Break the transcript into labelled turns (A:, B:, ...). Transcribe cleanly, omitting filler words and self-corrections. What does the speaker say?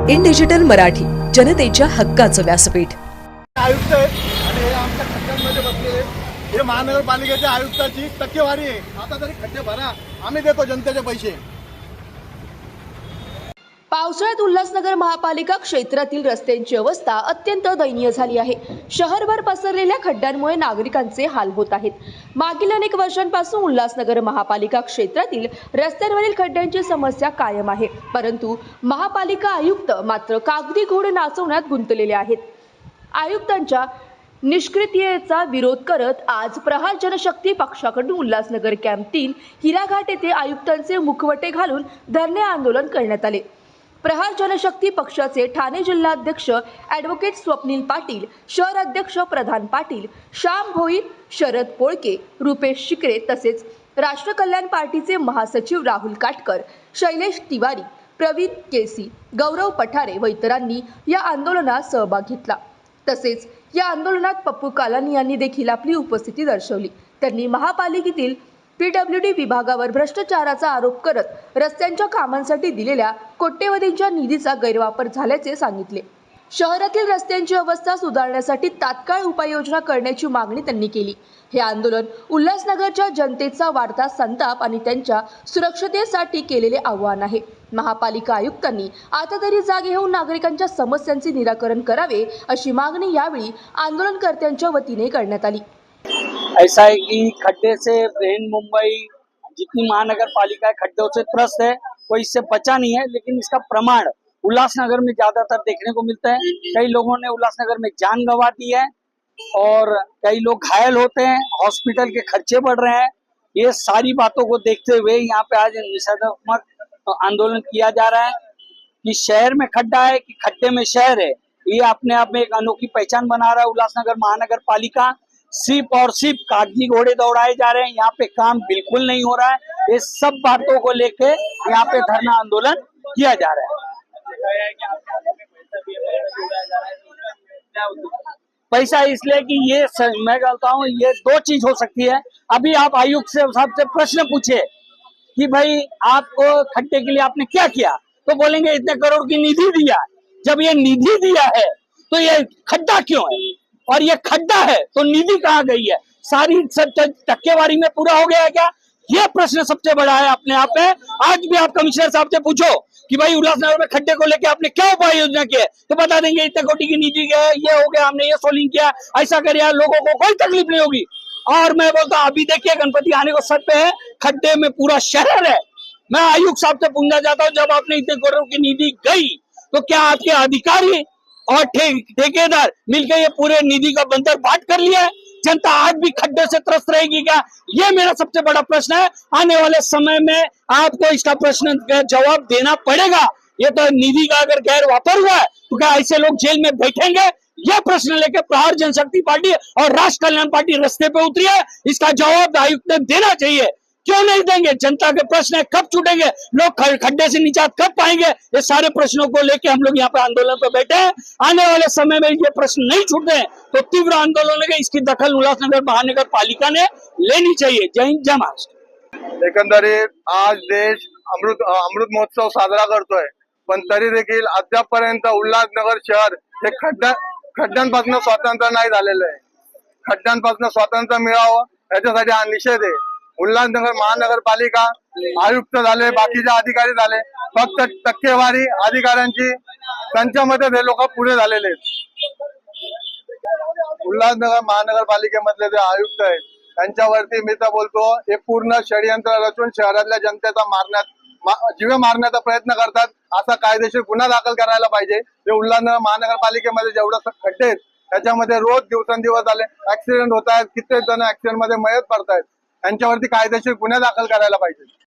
A: In digital Marathi, जनतेच्या हक्काचं व्यासपीठ।
B: आयुक्त आहेत आणि हे आमच्या खड्ड्यांमध्ये बसलेले आहेत। हे महानगरपालिकेच्या आयुक्ताची टक्केवारी आहे। आता तरी खड्डे भरा, आम्ही देतो जनतेचे पैसे।
C: पावसाळ्यात उल्हासनगर महापालिका क्षेत्रातील रस्त्यांची अवस्था अत्यंत दयनीय झाली आहे। शहरभर पसरलेल्या खड्ड्यांमुळे नागरिकांचे हाल होत आहेत। मागील अनेक वर्षांपासून उल्हासनगर महापालिका क्षेत्रातील रस्त्यांवरील खड्ड्यांची समस्या कायम आहे, परंतु महापालिका आयुक्त मात्र कागदी घोडे नाचवण्यात गुंतलेले आहेत। आयुक्तांच्या निष्क्रियतेचा विरोध करत आज प्रहार जनशक्ती पक्षाकडून उल्हासनगर कॅम्प 3 हिराघाट येथे आयुक्तांचे मुखवटे घालून धरणे आंदोलन करण्यात आले। प्रहार जनशक्ती पक्षाचे ठाणे जिल्हाध्यक्ष ॲडव्होकेट स्वप्नील पाटील, शहर अध्यक्ष प्रधान पाटील, श्याम भोईर, शरद पोळके, रुपेश शिकरे तसेच राष्ट्र कल्याण पार्टीचे महासचिव राहुल काटकर, शैलेश तिवारी, प्रवीण केसी, गौरव पठारे व इतरांनी या आंदोलनात सहभाग घेतला। तसेच या आंदोलनात पप्पू कालानी यांनी देखील आपली उपस्थिती दर्शवली। त्यांनी महापालिकेतील PWD विभागावर भ्रष्टाचाराचा आरोप करत रस्त्यांच्या कामांसाठी दिलेल्या कोट्यवधींच्या निधीचा गैरवापर झाल्याचे सांगितले। शहरातील रस्त्यांची अवस्था सुधारण्यासाठी तात्काळ उपाययोजना करण्याची मागणी त्यांनी केली। हे आंदोलन उल्हासनगरच्या जनतेचा वाढता संताप आणि त्यांच्या सुरक्षतेसाठी केलेले आव्हान आहे। महापालिका आयुक्तांनी आता तरी जागे होऊन नागरिकांच्या समस्यांचे निराकरण करावे अशी मागणी यावेळी आंदोलनकर्त्यांच्या वतीने करण्यात आली।
D: ऐसा है कि खड्डे से बृहन मुंबई जितनी महानगर पालिका है खड्डों से त्रस्त है, कोई इससे बचा नहीं है। लेकिन इसका प्रमाण उल्लासनगर में ज्यादातर देखने को मिलता है। कई लोगों ने उल्लासनगर में जान गंवा दी है और कई लोग घायल होते हैं, हॉस्पिटल के खर्चे बढ़ रहे हैं। ये सारी बातों को देखते हुए यहाँ पे आज निषेधात्मक आंदोलन किया जा रहा है कि शहर में खड्डा है कि खड्डे में शहर है। ये अपने आप में एक अनोखी पहचान बना रहा है उल्लासनगर महानगर पालिका। सिर्फ और सिर्फ कागजी घोड़े दौड़ाए जा रहे हैं, यहाँ पे काम बिल्कुल नहीं हो रहा है। ये सब बातों को लेके यहाँ पे धरना आंदोलन किया जा रहा है। पैसा इसलिए कि ये मैं कहता हूँ ये दो चीज हो सकती है। अभी आप आयुक्त से साहब से प्रश्न पूछे कि भाई आपको खड्डे के लिए आपने क्या किया, तो बोलेंगे इतने करोड़ की निधि दिया। जब ये निधि दिया है तो ये खड्डा क्यों है, और ये खड्डा है तो निधि कहाँ गई है? सारी टक्केवारी में पूरा हो गया है क्या? ये प्रश्न सबसे बड़ा है अपने आप में। आज भी आप कमिश्नर साहब से पूछो कि भाई उल्लासनगर में खड्डे को लेके आपने क्या उपाय योजना की है, तो बता देंगे इतने कोटि की निधि गए, ये हो गया, हमने ये सोलिंग किया, ऐसा करिए, लोगों को कोई तकलीफ नहीं होगी। और मैं बोलता हूँ अभी देखिए गणपति आने को सर पे है, खड्डे में पूरा शहर है। मैं आयुक्त साहब से पूछना चाहता हूँ, जब आपने इतने करोड़ की निधि गई तो क्या आपके अधिकारी और ठेकेदार मिलकर ये पूरे निधि का बंदर बांट कर लिया है? जनता आज भी खड्डे से त्रस्त रहेगी क्या? ये मेरा सबसे बड़ा प्रश्न है। आने वाले समय में आपको इसका प्रश्न का जवाब देना पड़ेगा। ये तो निधि का अगर गैर वापर हुआ है तो क्या ऐसे लोग जेल में बैठेंगे? यह प्रश्न लेकर प्रहार जनशक्ति पार्टी और राष्ट्र कल्याण पार्टी रास्ते पे उतरी है। इसका जवाब आयुक्त ने देना चाहिए। क्यों नहीं देंगे? जनता के प्रश्न है, कब छूटेंगे लोग, खड्डे से निजात कब पाएंगे? ये सारे प्रश्नों को लेके हम लोग यहाँ पे आंदोलन पर बैठे हैं। आने वाले समय में ये प्रश्न नहीं छूटते हैं तो तीव्र आंदोलन लेके इसकी दखल उल्लासनगर महानगर पालिका ने लेनी चाहिए। जय हिंद, जय महाराष्ट्र।
B: एकंदरीत आज देश अमृत महोत्सव साजरा करतोय, पण तरी देखील अद्यापपर्यंत उल्हासनगर शहर हे खड्ड्यांपासून स्वतंत्र नाही झालेलं आहे। खड्ड्यांपासून स्वतंत्र मिळावं याच्यासाठी हा निषेध आहे। उल्हासनगर महानगरपालिका आयुक्त झाले, बाकीचे अधिकारी झाले, फक्त टक्केवारी अधिकाऱ्यांची, त्यांच्यामध्ये हे लोक पुढे झालेले आहेत। उल्हासनगर महानगरपालिकेमधले जे आयुक्त आहेत त्यांच्यावरती मी तर बोलतो हे पूर्ण षडयंत्र रचून शहरातल्या जनतेचा जीवे मारण्याचा प्रयत्न करतात। असा कायदेशीर गुन्हा दाखल करायला पाहिजे। जे उल्हासनगर महानगरपालिकेमध्ये जेवढे खड्डे आहेत त्याच्यामध्ये रोज दिवसेंदिवस झाले ऍक्सिडेंट होत आहेत, कित्येक जण ऍक्सिडेंट मध्ये मयत पडतायत। यांच्यावरती कायदेशीर गुन्हे दाखल करायला पाहिजे।